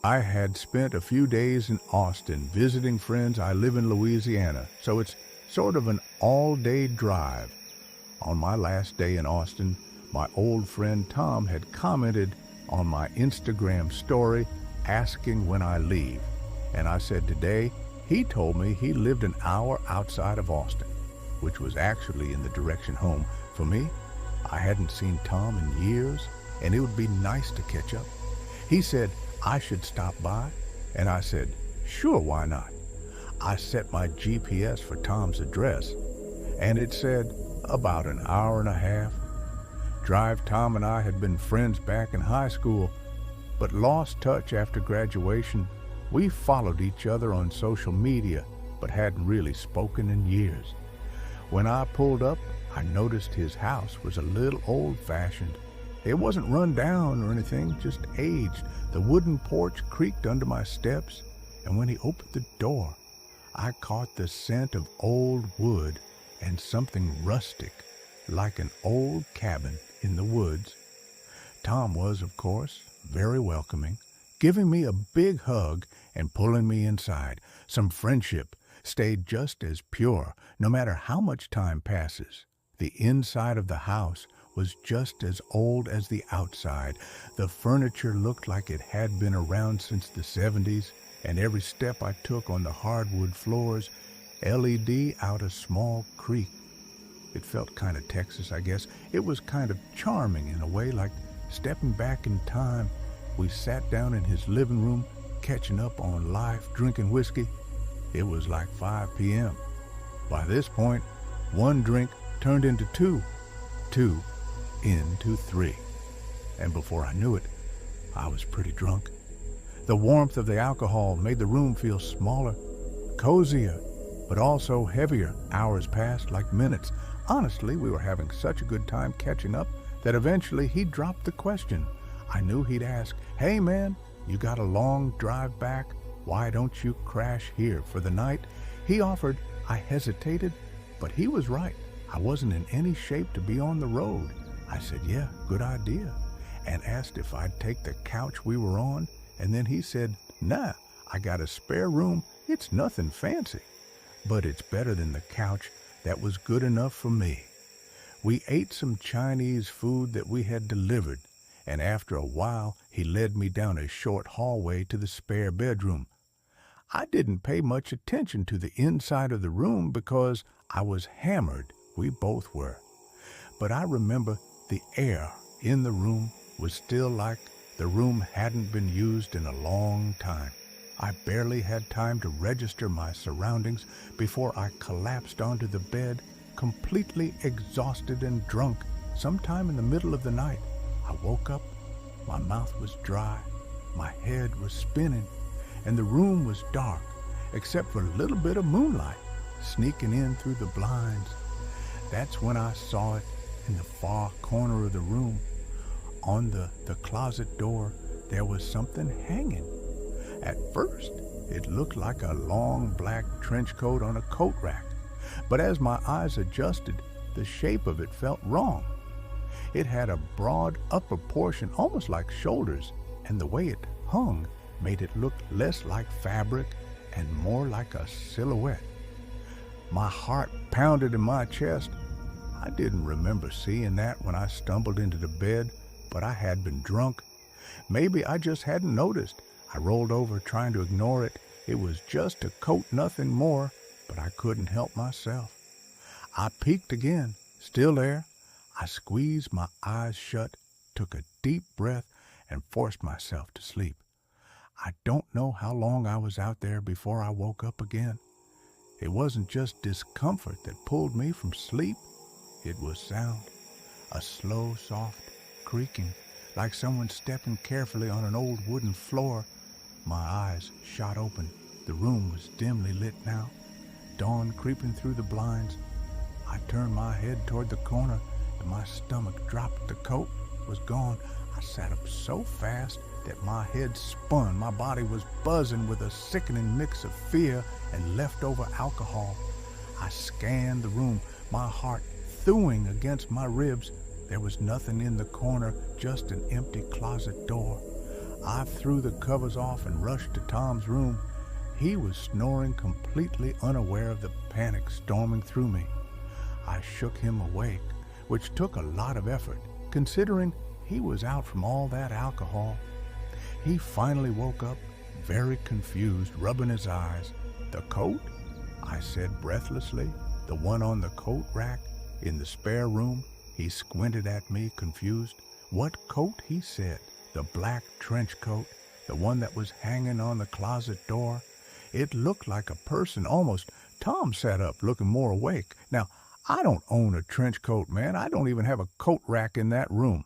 I had spent a few days in Austin visiting friends. I live in Louisiana, so it's sort of an all-day drive. On my last day in Austin, my old friend Tom had commented on my Instagram story asking when I leave. And I said today, he told me he lived an hour outside of Austin, which was actually in the direction home. For me, I hadn't seen Tom in years, and it would be nice to catch up. He said I should stop by, and I said, sure, why not? I set my GPS for Tom's address, and it said about an hour and a half. Drive Tom and I had been friends back in high school, but lost touch after graduation. We followed each other on social media, but hadn't really spoken in years. When I pulled up, I noticed his house was a little old-fashioned. It wasn't run down or anything, just aged. The wooden porch creaked under my steps, and when he opened the door, I caught the scent of old wood and something rustic, like an old cabin in the woods. Tom was, of course, very welcoming, giving me a big hug and pulling me inside. Some friendship stayed just as pure, no matter how much time passes. The inside of the house was just as old as the outside. The furniture looked like it had been around since the 70s, and every step I took on the hardwood floors LED out a small creek. It felt kind of Texas, I guess. It was kind of charming in a way, like stepping back in time. We sat down in his living room, catching up on life, drinking whiskey. It was like 5 p.m. By this point, one drink turned into two into three. And before I knew it, I was pretty drunk. The warmth of the alcohol made the room feel smaller, cozier, but also heavier. Hours passed like minutes. Honestly, we were having such a good time catching up that eventually he dropped the question. I knew he'd ask, hey man, you got a long drive back? Why don't you crash here for the night? He offered. I hesitated, but he was right. I wasn't in any shape to be on the road. I said, yeah, good idea, and asked if I'd take the couch we were on, and then he said, nah, I got a spare room. It's nothing fancy, but it's better than the couch that was good enough for me. We ate some Chinese food that we had delivered, and after a while, he led me down a short hallway to the spare bedroom. I didn't pay much attention to the inside of the room because I was hammered. We both were. But I remember the air in the room was still like the room hadn't been used in a long time. I barely had time to register my surroundings before I collapsed onto the bed, completely exhausted and drunk. Sometime in the middle of the night, I woke up. My mouth was dry, my head was spinning, and the room was dark, except for a little bit of moonlight sneaking in through the blinds. That's when I saw it in the far corner of the room. On the closet door, there was something hanging. At first, it looked like a long black trench coat on a coat rack, but as my eyes adjusted, the shape of it felt wrong. It had a broad upper portion, almost like shoulders, and the way it hung made it look less like fabric and more like a silhouette. My heart pounded in my chest. I didn't remember seeing that when I stumbled into the bed, but I had been drunk. Maybe I just hadn't noticed. I rolled over trying to ignore it. It was just a coat, nothing more, but I couldn't help myself. I peeked again, still there. I squeezed my eyes shut, took a deep breath, and forced myself to sleep. I don't know how long I was out there before I woke up again. It wasn't just discomfort that pulled me from sleep. It was sound, a slow, soft creaking, like someone stepping carefully on an old wooden floor. My eyes shot open. The room was dimly lit now, dawn creeping through the blinds. I turned my head toward the corner, and my stomach dropped. The coat was gone. I sat up so fast that my head spun. My body was buzzing with a sickening mix of fear and leftover alcohol. I scanned the room, my heart thewing against my ribs. There was nothing in the corner, just an empty closet door. I threw the covers off and rushed to Tom's room. He was snoring, completely unaware of the panic storming through me. I shook him awake, which took a lot of effort, considering he was out from all that alcohol. He finally woke up, very confused, rubbing his eyes. "The coat?" I said breathlessly. "The one on the coat rack in the spare room?" He squinted at me, confused. "What coat?" he said. "The black trench coat, the one that was hanging on the closet door. It looked like a person, almost." Tom sat up, looking more awake. "Now, I don't own a trench coat, man. I don't even have a coat rack in that room."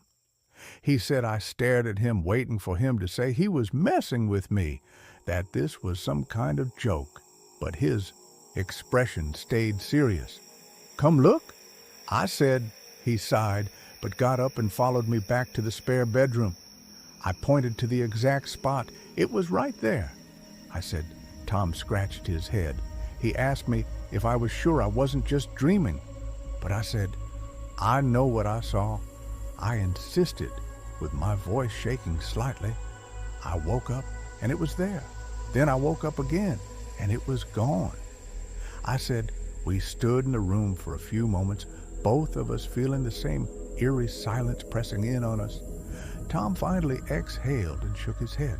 He said I stared at him, waiting for him to say he was messing with me, that this was some kind of joke. But his expression stayed serious. "Come look," I said. He sighed, but got up and followed me back to the spare bedroom. I pointed to the exact spot. "It was right there," I said. Tom scratched his head. He asked me if I was sure I wasn't just dreaming. But I said, "I know what I saw." I insisted, with my voice shaking slightly. I woke up, and it was there. Then I woke up again, and it was gone. I said, we stood in the room for a few moments, both of us feeling the same eerie silence pressing in on us. Tom finally exhaled and shook his head,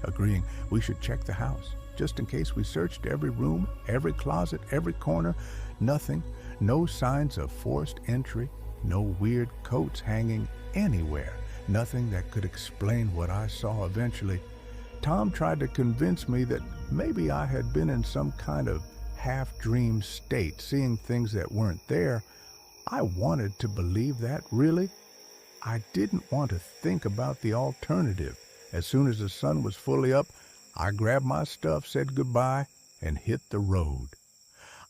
agreeing we should check the house, just in case. We searched every room, every closet, every corner. Nothing, no signs of forced entry, no weird coats hanging anywhere, nothing that could explain what I saw eventually. Tom tried to convince me that maybe I had been in some kind of half-dream state, seeing things that weren't there. I wanted to believe that, really. I didn't want to think about the alternative. As soon as the sun was fully up, I grabbed my stuff, said goodbye, and hit the road.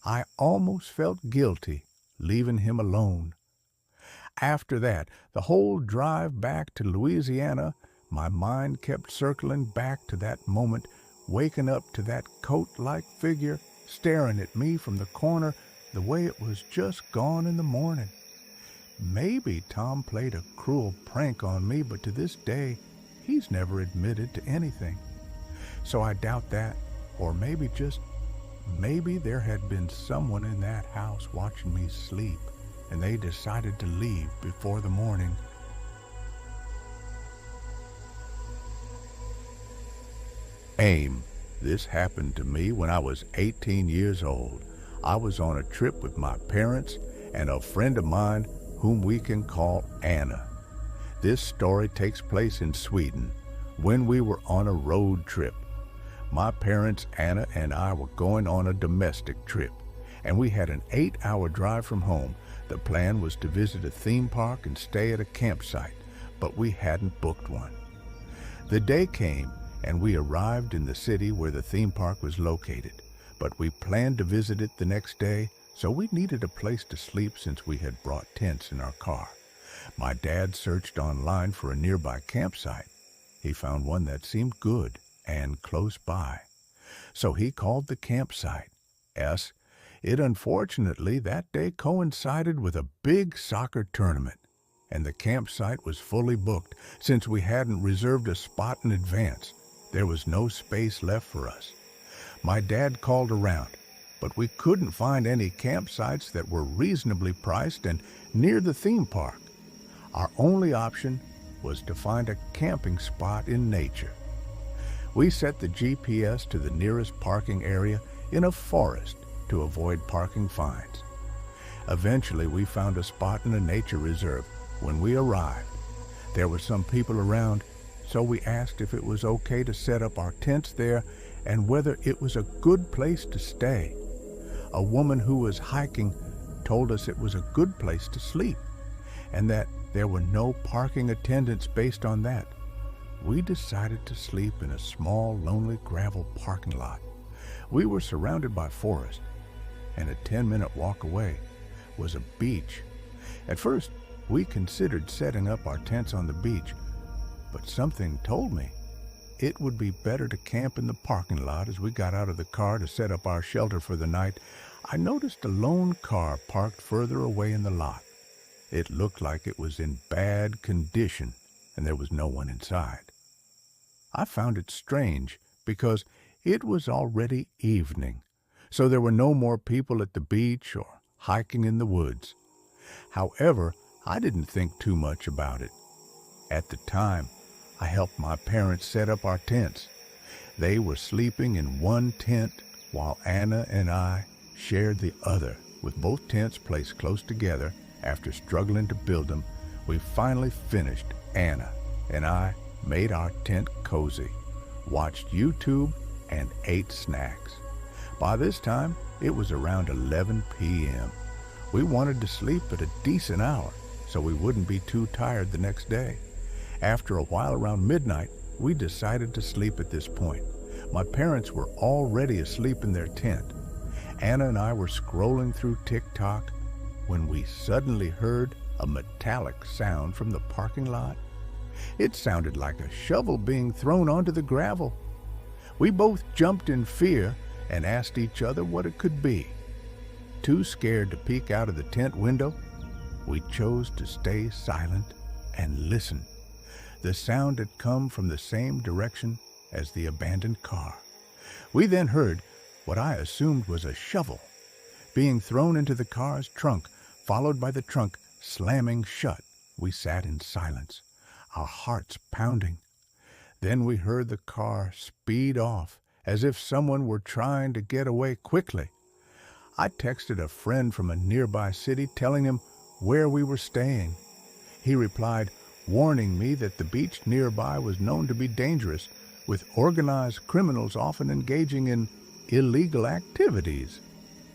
I almost felt guilty leaving him alone. After that, the whole drive back to Louisiana, my mind kept circling back to that moment, waking up to that coat-like figure staring at me from the corner the way it was just gone in the morning. Maybe Tom played a cruel prank on me, but to this day, he's never admitted to anything. So I doubt that, or maybe there had been someone in that house watching me sleep, and they decided to leave before the morning. AIM. This happened to me when I was 18 years old. I was on a trip with my parents and a friend of mine whom we can call Anna. This story takes place in Sweden when we were on a road trip. My parents, Anna, and I were going on a domestic trip, and we had an 8-hour drive from home. The plan was to visit a theme park and stay at a campsite, but we hadn't booked one. The day came, and we arrived in the city where the theme park was located, but we planned to visit it the next day, so we needed a place to sleep since we had brought tents in our car. My dad searched online for a nearby campsite. He found one that seemed good and close by. So he called the campsite. It unfortunately that day coincided with a big soccer tournament, and the campsite was fully booked since we hadn't reserved a spot in advance. There was no space left for us. My dad called around, but we couldn't find any campsites that were reasonably priced and near the theme park. Our only option was to find a camping spot in nature. We set the GPS to the nearest parking area in a forest to avoid parking fines. Eventually, we found a spot in a nature reserve. When we arrived, there were some people around, so we asked if it was okay to set up our tents there and whether it was a good place to stay. A woman who was hiking told us it was a good place to sleep and that there were no parking attendants based on that. We decided to sleep in a small, lonely gravel parking lot. We were surrounded by forest, and a 10-minute walk away was a beach. At first, we considered setting up our tents on the beach, but something told me it would be better to camp in the parking lot. As we got out of the car to set up our shelter for the night, I noticed a lone car parked further away in the lot. It looked like it was in bad condition, and there was no one inside. I found it strange because it was already evening, so there were no more people at the beach or hiking in the woods. However, I didn't think too much about it. At the time, I helped my parents set up our tents. They were sleeping in one tent while Anna and I shared the other. With both tents placed close together, after struggling to build them, we finally finished. Anna and I made our tent cozy, watched YouTube, and ate snacks. By this time, it was around 11 p.m. We wanted to sleep at a decent hour so we wouldn't be too tired the next day. After a while, around midnight, we decided to sleep at this point. My parents were already asleep in their tent. Anna and I were scrolling through TikTok when we suddenly heard a metallic sound from the parking lot. It sounded like a shovel being thrown onto the gravel. We both jumped in fear and asked each other what it could be. Too scared to peek out of the tent window, we chose to stay silent and listen. The sound had come from the same direction as the abandoned car. We then heard what I assumed was a shovel being thrown into the car's trunk, followed by the trunk slamming shut. We sat in silence, our hearts pounding. Then we heard the car speed off as if someone were trying to get away quickly. I texted a friend from a nearby city telling him where we were staying. He replied, warning me that the beach nearby was known to be dangerous, with organized criminals often engaging in illegal activities.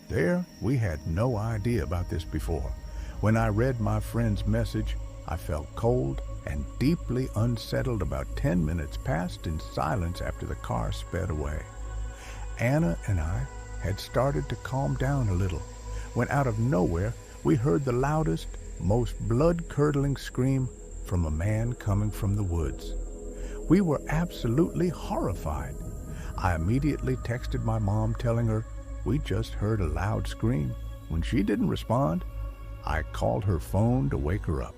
There, we had no idea about this before. When I read my friend's message, I felt cold and deeply unsettled. About 10 minutes passed in silence after the car sped away. Anna and I had started to calm down a little when out of nowhere we heard the loudest, most blood-curdling scream from a man coming from the woods. We were absolutely horrified. I immediately texted my mom telling her we just heard a loud scream. When she didn't respond, I called her phone to wake her up.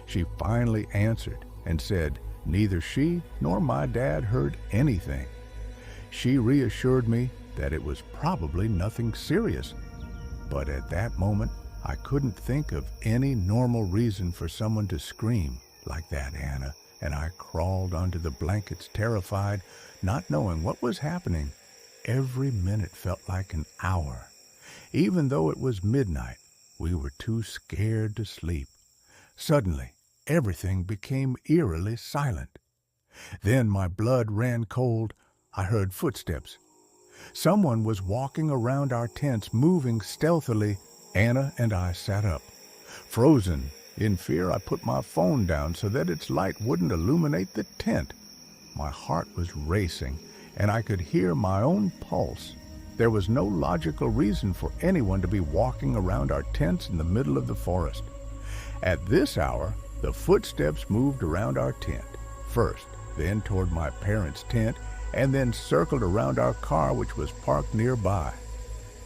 She finally answered and said neither she nor my dad heard anything. She reassured me that it was probably nothing serious, but at that moment I couldn't think of any normal reason for someone to scream like that, Anna, and I crawled under the blankets terrified, not knowing what was happening. Every minute felt like an hour. Even though it was midnight, we were too scared to sleep. Suddenly, everything became eerily silent. Then my blood ran cold. I heard footsteps. Someone was walking around our tents, moving stealthily. Anna and I sat up. Frozen in fear, I put my phone down so that its light wouldn't illuminate the tent. My heart was racing, and I could hear my own pulse. There was no logical reason for anyone to be walking around our tents in the middle of the forest. At this hour, the footsteps moved around our tent, first, then toward my parents' tent, and then circled around our car, which was parked nearby.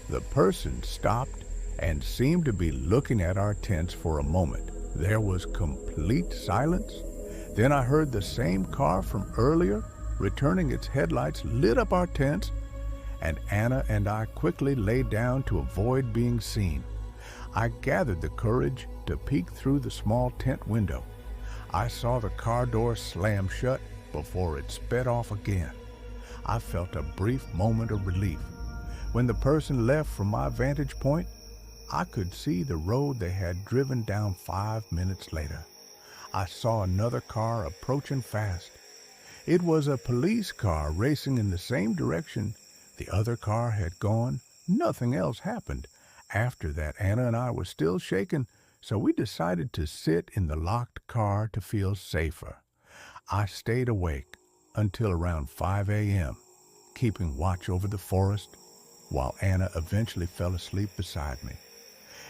The person stopped and seemed to be looking at our tents for a moment. There was complete silence. Then I heard the same car from earlier, returning its headlights, lit up our tents, and Anna and I quickly lay down to avoid being seen. I gathered the courage to peek through the small tent window. I saw the car door slam shut before it sped off again. I felt a brief moment of relief. When the person left from my vantage point, I could see the road they had driven down 5 minutes later. I saw another car approaching fast. It was a police car racing in the same direction. The other car had gone. Nothing else happened. After that, Anna and I were still shaken, so we decided to sit in the locked car to feel safer. I stayed awake until around 5 a.m., keeping watch over the forest, while Anna eventually fell asleep beside me.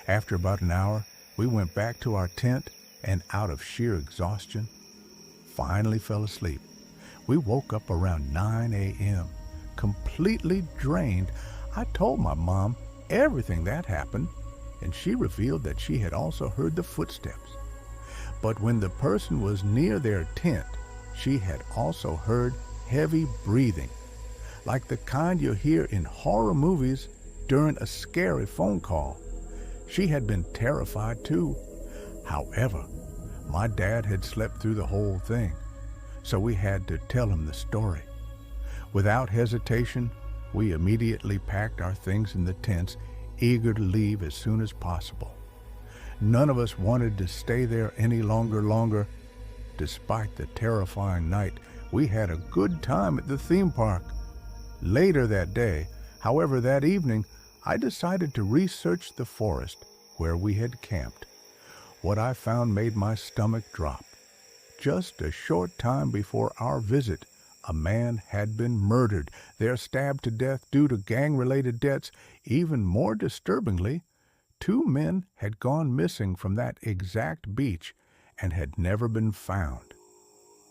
After about an hour, we went back to our tent and, out of sheer exhaustion, finally fell asleep. We woke up around 9 a.m., completely drained. I told my mom everything that happened, and she revealed that she had also heard the footsteps. But when the person was near their tent, she had also heard heavy breathing, like the kind you hear in horror movies during a scary phone call. She had been terrified too. However, my dad had slept through the whole thing, so we had to tell him the story. Without hesitation, we immediately packed our things in the tents, eager to leave as soon as possible. None of us wanted to stay there any longer. Despite the terrifying night, we had a good time at the theme park. Later that day, however, that evening, I decided to research the forest where we had camped. What I found made my stomach drop. Just a short time before our visit, a man had been murdered, there stabbed to death due to gang-related debts. Even more disturbingly, 2 men had gone missing from that exact beach and had never been found.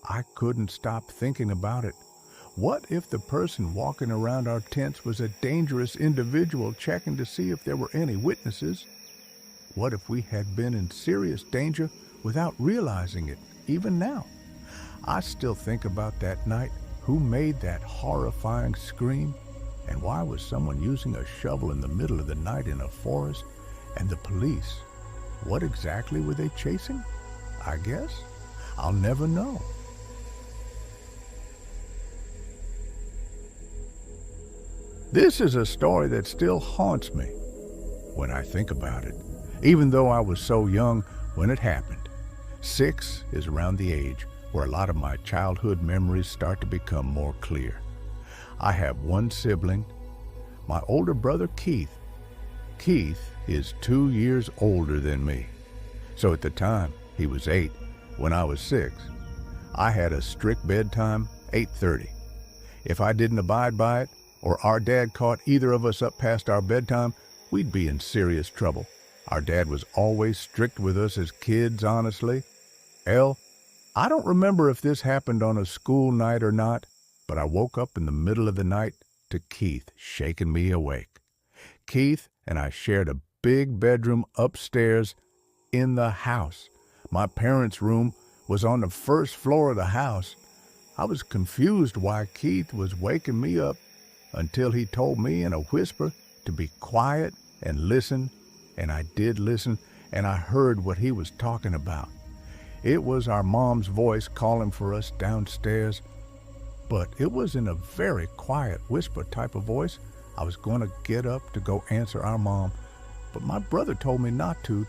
I couldn't stop thinking about it. What if the person walking around our tents was a dangerous individual checking to see if there were any witnesses? What if we had been in serious danger without realizing it, even now? I still think about that night. Who made that horrifying scream? And why was someone using a shovel in the middle of the night in a forest? And the police, what exactly were they chasing? I guess I'll never know. This is a story that still haunts me when I think about it, even though I was so young when it happened. 6 is around the age where a lot of my childhood memories start to become more clear. I have one sibling, my older brother Keith. Keith is 2 years older than me. So at the time, he was 8. When I was 6, I had a strict bedtime, 8:30. If I didn't abide by it, or our dad caught either of us up past our bedtime, we'd be in serious trouble. Our dad was always strict with us as kids, honestly. I don't remember if this happened on a school night or not, but I woke up in the middle of the night to Keith shaking me awake. Keith and I shared a big bedroom upstairs in the house. My parents' room was on the first floor of the house. I was confused why Keith was waking me up until he told me in a whisper to be quiet and listen, and I did listen, and I heard what he was talking about. It was our mom's voice calling for us downstairs, but it was in a very quiet whisper type of voice. I was going to get up to go answer our mom, but my brother told me not to.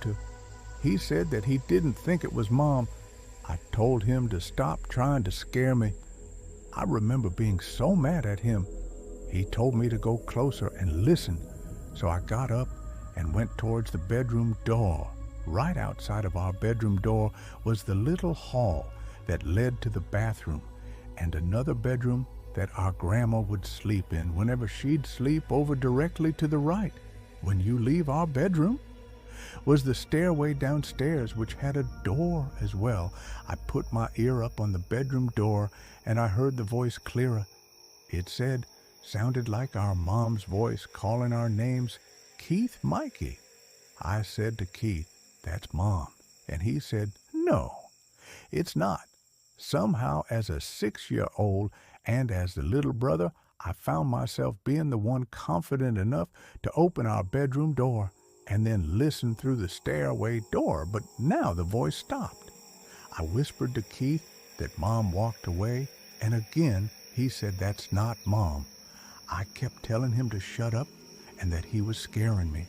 He said that he didn't think it was Mom. I told him to stop trying to scare me. I remember being so mad at him. He told me to go closer and listen, so I got up and went towards the bedroom door. Right outside of our bedroom door was the little hall that led to the bathroom and another bedroom that our grandma would sleep in whenever she'd sleep over directly to the right. When you leave our bedroom was the stairway downstairs, which had a door as well. I put my ear up on the bedroom door and I heard the voice clearer. It sounded like our mom's voice calling our names, Keith, Mikey. I said to Keith, "That's Mom." And he said, "No, it's not." Somehow, as a 6-year-old and as the little brother, I found myself being the one confident enough to open our bedroom door and then listen through the stairway door, but now the voice stopped. I whispered to Keith that Mom walked away, and again he said, "That's not Mom." I kept telling him to shut up and that he was scaring me.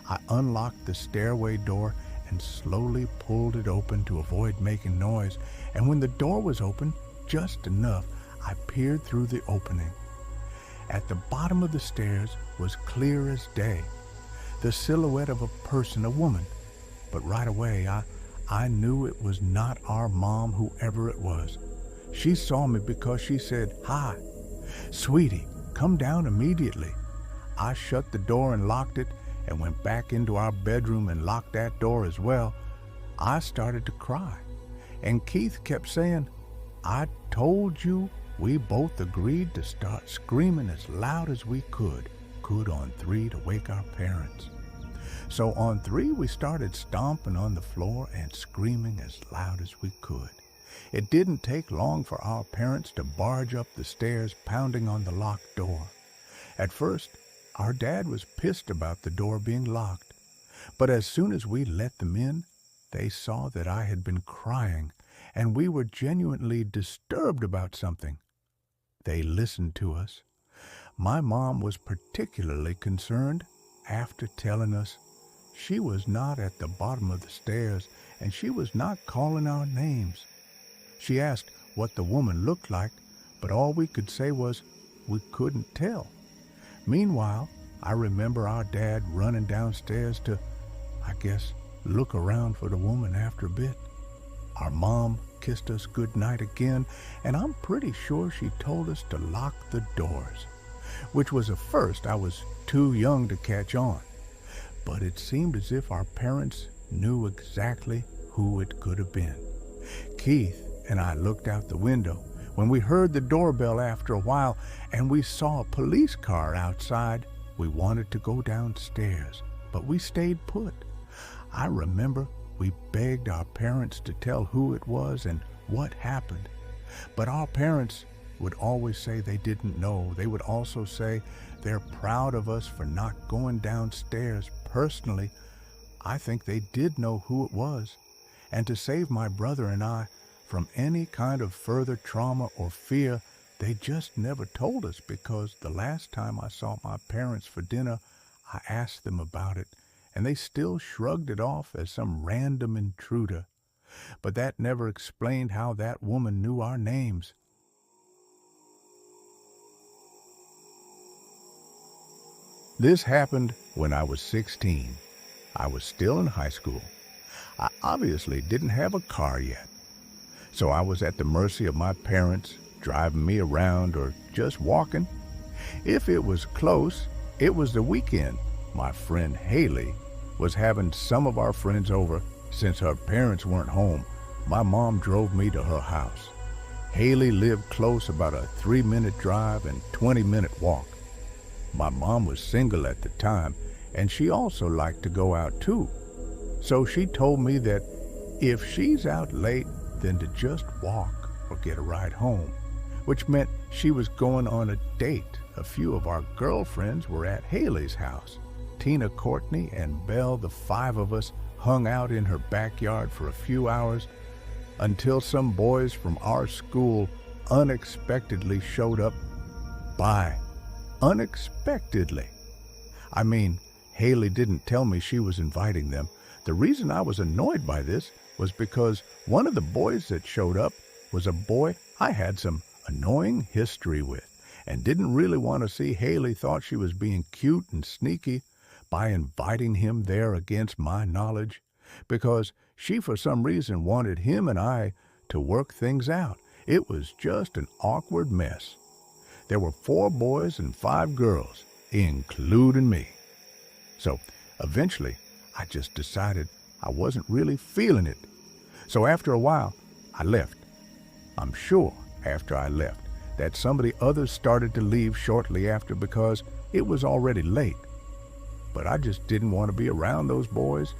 I unlocked the stairway door and slowly pulled it open to avoid making noise, and when the door was open, just enough, I peered through the opening. At the bottom of the stairs was clear as day, the silhouette of a person, a woman, but right away I knew it was not our mom, whoever it was. She saw me because she said, "Hi, sweetie, come down immediately." I shut the door and locked it and went back into our bedroom and locked that door as well. I started to cry, and Keith kept saying, "I told you." We both agreed to start screaming as loud as we could on 3 to wake our parents. So on 3, we started stomping on the floor and screaming as loud as we could. It didn't take long for our parents to barge up the stairs, pounding on the locked door. At first, our dad was pissed about the door being locked, but as soon as we let them in, they saw that I had been crying and we were genuinely disturbed about something. They listened to us. My mom was particularly concerned after telling us she was not at the bottom of the stairs and she was not calling our names. She asked what the woman looked like, but all we could say was we couldn't tell. Meanwhile, I remember our dad running downstairs to, I guess, look around for the woman after a bit. Our mom kissed us goodnight again, and I'm pretty sure she told us to lock the doors, which was a first I was too young to catch on. But it seemed as if our parents knew exactly who it could have been. Keith and I looked out the window when we heard the doorbell after a while, and we saw a police car outside. We wanted to go downstairs, but we stayed put. I remember we begged our parents to tell who it was and what happened. But our parents would always say they didn't know. They would also say they're proud of us for not going downstairs. Personally, I think they did know who it was. And to save my brother and I from any kind of further trauma or fear, they just never told us, because the last time I saw my parents for dinner, I asked them about it, and they still shrugged it off as some random intruder. But that never explained how that woman knew our names. This happened when I was 16. I was still in high school. I obviously didn't have a car yet, so I was at the mercy of my parents, driving me around or just walking. If it was close, it was the weekend. My friend Haley was having some of our friends over. Since her parents weren't home, my mom drove me to her house. Haley lived close, about a 3-minute drive and 20-minute walk. My mom was single at the time, and she also liked to go out too. So she told me that if she's out late, then to just walk or get a ride home, which meant she was going on a date. A few of our girlfriends were at Haley's house. Tina, Courtney, and Belle, the 5 of us, hung out in her backyard for a few hours until some boys from our school unexpectedly showed up. Unexpectedly. I mean, Haley didn't tell me she was inviting them. The reason I was annoyed by this was because one of the boys that showed up was a boy I had some annoying history with, and didn't really want to see Haley thought she was being cute and sneaky by inviting him there against my knowledge, because she for some reason wanted him and I to work things out. It was just an awkward mess. There were 4 boys and 5 girls, including me. So eventually, I just decided I wasn't really feeling it. So after a while, I left. I'm sure after I left that some of the others started to leave shortly after, because it was already late. But I just didn't want to be around those boys.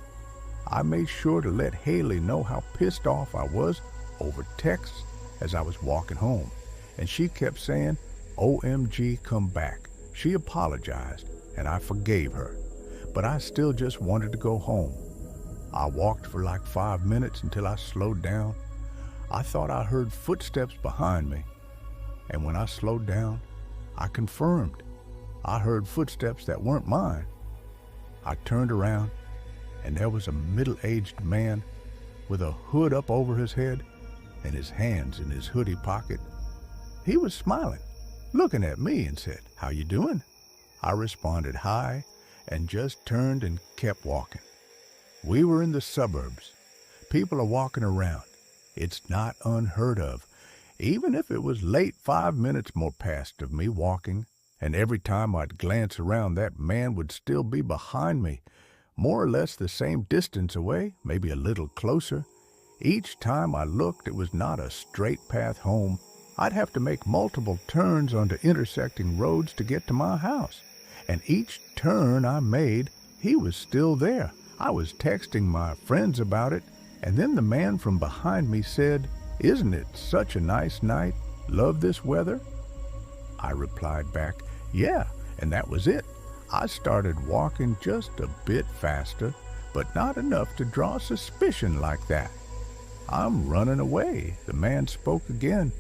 I made sure to let Haley know how pissed off I was over text as I was walking home. And she kept saying, "OMG, come back." She apologized, and I forgave her. But I still just wanted to go home. I walked for like 5 minutes until I slowed down. I thought I heard footsteps behind me. And when I slowed down, I confirmed. I heard footsteps that weren't mine. I turned around, and there was a middle-aged man with a hood up over his head and his hands in his hoodie pocket. He was smiling, looking at me, and said, "How you doing?" I responded, "Hi," and just turned and kept walking. We were in the suburbs. People are walking around. It's not unheard of. Even if it was late, 5 minutes more past of me walking, and every time I'd glance around, that man would still be behind me, more or less the same distance away, maybe a little closer. Each time I looked, it was not a straight path home. I'd have to make multiple turns onto intersecting roads to get to my house. And each turn I made, he was still there. I was texting my friends about it, and then the man from behind me said, Isn't it such a nice night? Love this weather? I replied back, yeah, and that was it. I started walking just a bit faster, but not enough to draw suspicion like that. I'm running away, the man spoke again.